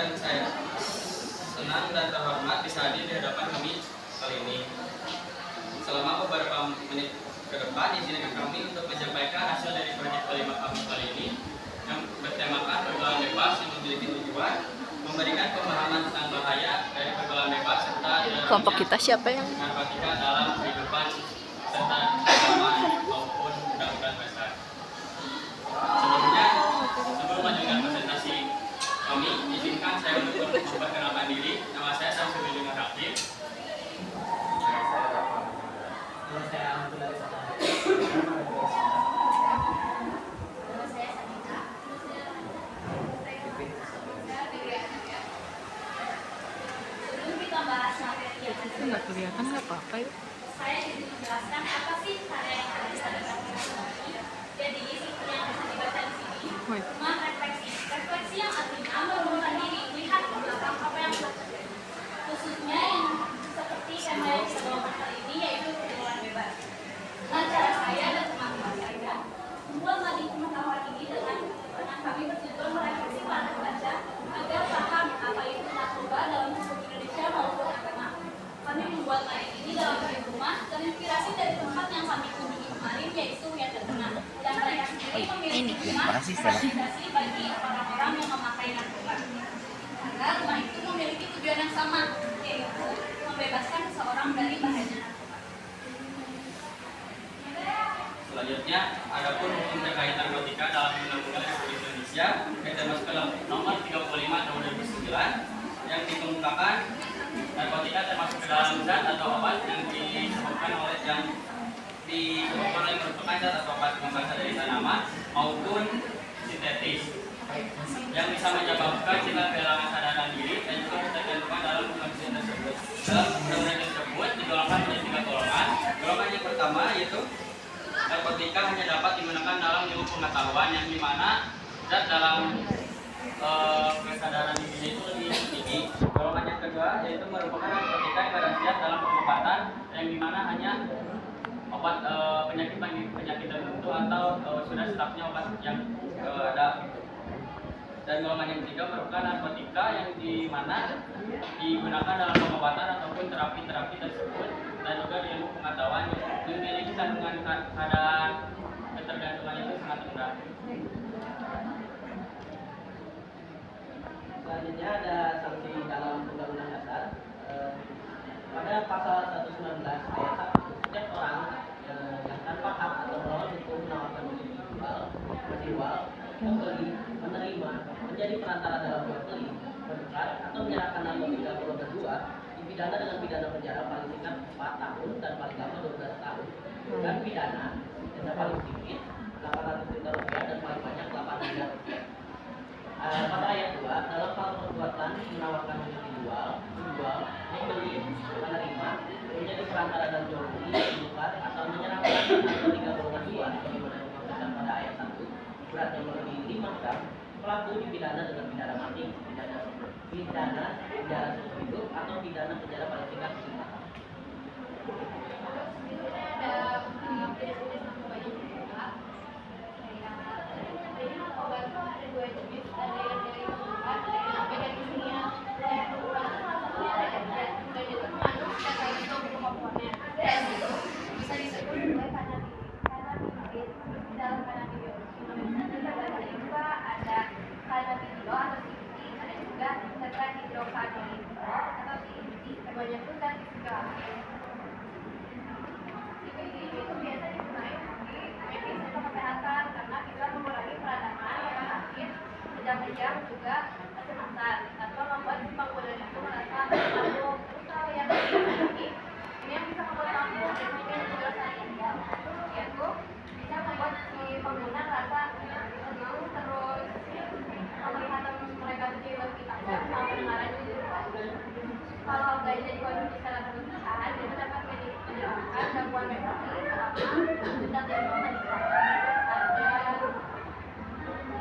dan saya senang dan terhormat bisa hadir di hadapan kami kali ini. Selama beberapa menit ke depan, izinkan kami untuk menyampaikan hasil dari proyek kelima kami kali ini yang bertemakan pergaulan bebas yang memiliki tujuan memberikan pemahaman tentang bahaya dari pergaulan bebas serta kelompok kita siapa yang narkotika dalam kehidupan serta agama maupun undang-undang dasar. Sebelumnya, sebelum melanjutkan presentasi kami, izinkan saya untuk memperkenalkan diri. Nama saya Samsudin Dengan Hakim. itu nggak kelihatan nggak apa-apa ya. Saya ingin menjelaskan apa sih karya yang ada di hadapan kita ini. Jadi yang bisa dibaca di sini cuma refleksi yang artinya membuka diri melihat ke belakang apa yang telah terjadi. Khususnya yang seperti tema yang kita bawakan kali ini yaitu pergaulan bebas. Nah, cara saya dan teman-teman saya membuat lading pengetahuan ini dengan kami bertujuan merefleksi para pembaca agar paham apa itu narkoba dalam hukum Indonesia maupun agama. Kami membuat lading ini dalam satu rumah terinspirasi dari tempat yang kami kunjungi kemarin yaitu yang terkenal. Dan mereka sendiri memiliki rumah rekomendasi bagi orang-orang yang memakai narkoba. Karena rumah itu memiliki tujuan yang sama, yaitu membebaskan seseorang dari bahaya narkoba. Selanjutnya, adapun hukum terkait narkotika dalam Undang-Undang Republik Indonesia yang termasuk dalam nomor 35 tahun 2009 yang dikemukakan narkotika termasuk ke dalam zat atau obat yang disebutkan oleh merupakan zat atau obat yang berasal dari tanaman maupun sintetis yang bisa menyebabkan sifat kehilangan kesadaran diri dan juga tercantumkan dalam undang-undang tersebut. Dalam undang-undang tersebut digolongkan menjadi 3 golongan. Golongan yang pertama yaitu narkotika hanya dapat digunakan dalam ilmu pengetahuan yang dimana zat dalam kesadaran diri itu lebih tinggi. Golongan yang kedua yaitu merupakan narkotika yang berkhasiat dalam pengobatan yang dimana hanya obat penyakit tertentu atau sudah stafnya obat yang ada. Dan golongan yang ketiga merupakan narkotika yang dimana digunakan dalam pengobatan ataupun terapi-terapi tersebut dan juga di ilmu pengetahuan memiliki kandungan keadaan ketergantungan itu sangat rendah. Selanjutnya ada sanksi dalam Undang-Undang Dasar. Pada pasal 119 ayat 1, setiap orang yang tanpa hak atau melawan hukum menawarkan diri menjual, membeli, menerima, menjadi perantara dalam jual beli, bertukar atau menyerahkan narkotika golongan 2 dipidana dengan pidana penjara paling singkat 4 tahun dan paling lama 12 tahun dan pidana yang paling sedikit 800 juta rupiah dan paling banyak 8 miliar rupiah. Pada ayat 2, dalam hal perbuatan menawarkan untuk dijual, membeli, menerima, menjadi perantara dan jual beli, bertukar atau menyerahkan narkotika golongan 2 sebagaimana dimaksudkan pada ayat 1, beratnya melebihi 5 gram, pelaku dipidana dengan pidana mati, pidana penjara seumur hidup atau pidana penjara paling singkat 5 tahun. Jadi narkoba itu ada 2 jenis, ada yang dari pengobatan, ada yang sampai dari kimia. Yang pengobatan salah satunya ada efedrin, dan itu mengandung tetracycline komponennya. Dan itu bisa disebut sebagai kanabinoid dalam kanabinoid. Dan bahasa juga ada kanabinol atau CBD, ada juga tetrahidrokannabinol atau CBD. Keduanya itu zat psikotropik. CBD itu biasa digunakan di medis atau kesehatan karena bisa mengurangi peradangan pada sakit, kejang-kejang juga kecemasan atau membuat si pengguna itu merasa mabuk. Terus kalau yang ini yang bisa membuat mabuk dan juga penjelasan ideal yaitu bisa membuat si pengguna merasa tenang terus penglihatan mereka jadi lebih tajam sama pendengaran juga. Kalau ganja dikonsumsi secara berlebihan itu dapat menyebabkan gangguan memori dan jantung meningkat.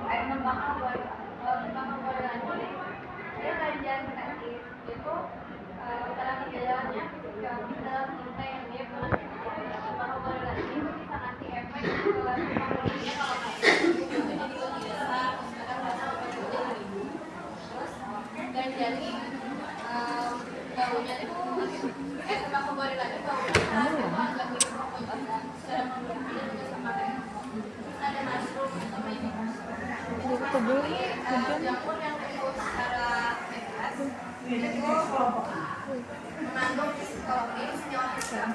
Ada tembakau lagi dia ganja sintetis itu dalam gejalanya dalam kita yang dia tembakau lagi itu bisa ngasih efek ke pengguna kalau kayak itu jadi lebih besar sedangkan rasa obat itu jadi terus jamur yang tumbuh secara bebas itu mengandung psikologis, neuroaktif dan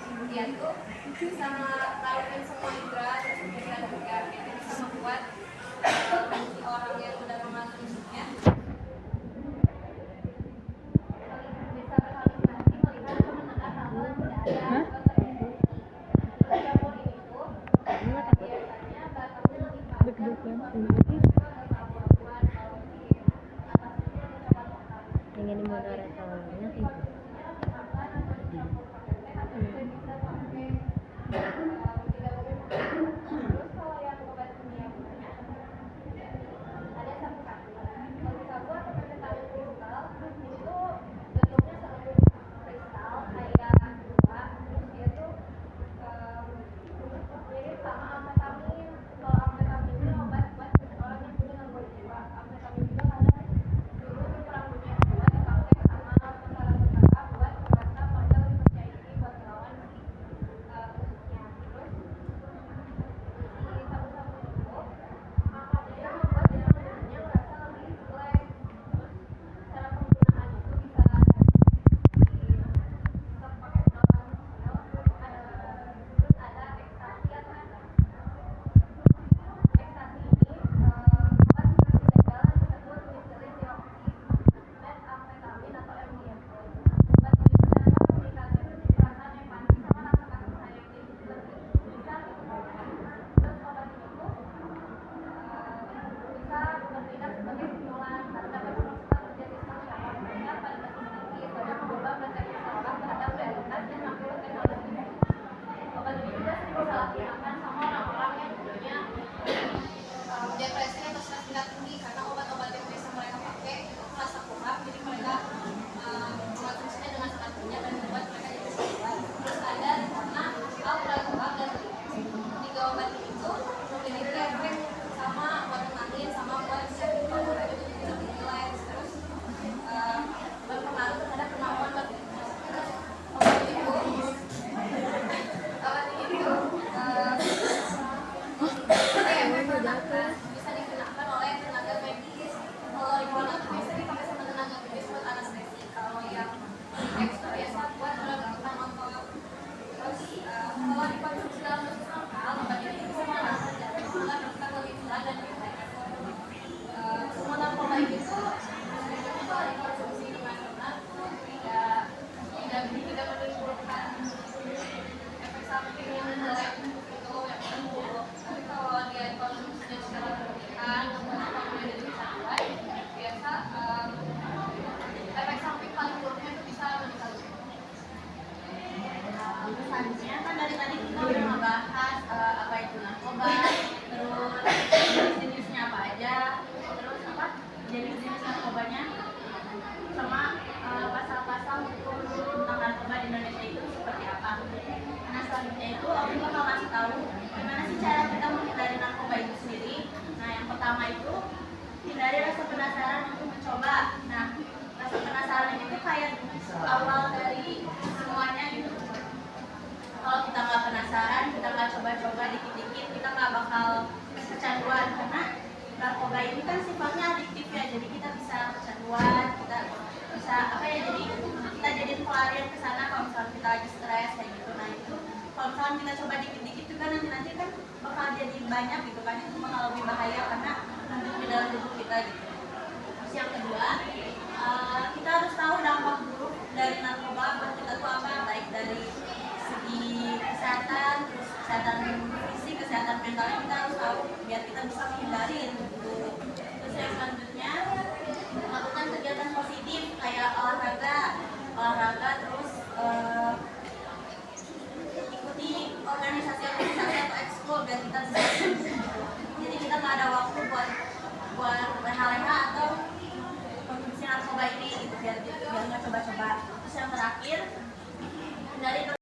kemudian tuh bisa melakukan semua indera dan pikiran juga, itu bisa membuat si orang yang sudah mengonsumsinya bisa berhalusinasi melihat atau mendengar hal-hal yang tidak ada. Jamur ini tuh biasanya batangnya lebih panjang. Ingin moderatornya itu. Depresi atau stres tingkat tinggi karena obat-obat yang biasa mereka pakai itu merasa kurang, jadi mereka mengonsumsinya dengan sangat banyak dan membuat mereka jadi stres. Terus ada karena alprazolam dan tiga obat itu memiliki efek sama buat tenangin sama buat orang itu lebih relax, terus berpengaruh terhadap kemampuan berpikir. Terus obat itu bisa digunakan oleh tenaga medis. Kalau Rivono itu bisa dipakai sama tenaga medis buat anestesi. Kalau yang ekstra biasa buat melakukan otot. Terus kalau dikonsumsi dalam dosis lokal, obat ini bisa melakukan jantung, melakukan lebih pelan dan ringan. Semua narkoba itu kalau dikonsumsi dengan benar tidak menimbulkan efek samping yang jelek itu yang buruk. Tapi kalau dia dikonsumsinya secara berlebihan, atau menjadi kecanduan, biasa efek samping paling buruknya itu bisa meninggal. Pesannya kan dari tadi kita udah ngebahas apa itu narkoba, terus jenis-jenisnya apa aja, terus apa jenis-jenis narkobanya, sama pasal-pasal hukum tentang narkoba di Indonesia itu seperti apa. Nah selanjutnya itu aku bakal kasih tahu gimana sih cara kita menghindari narkoba itu sendiri. Nah yang pertama itu hindari rasa penasaran untuk mencoba. Nah rasa penasaran itu kayak awal dari semuanya gitu. Kalau kita nggak penasaran, kita nggak coba-coba dikit-dikit, kita nggak bakal kecanduan karena narkoba ini kan sifatnya adiktif ya, jadi kita bisa kecanduan, kita bisa apa ya, jadi kita jadiin pelarian ke sana kalau misalnya kita lagi stres kayak gitu. Nah itu kalau misalnya kita coba dikit-dikit juga nanti kan bakal jadi banyak gitu kan, itu bakal lebih bahaya karena nanti di dalam tubuh kita gitu. Terus yang kedua, kita harus tahu dampak buruk dari narkoba buat kita tuh apa, baik dari segi kesehatan, terus kesehatan fisik, kesehatan mentalnya kita harus tahu biar kita bisa menghindari itu.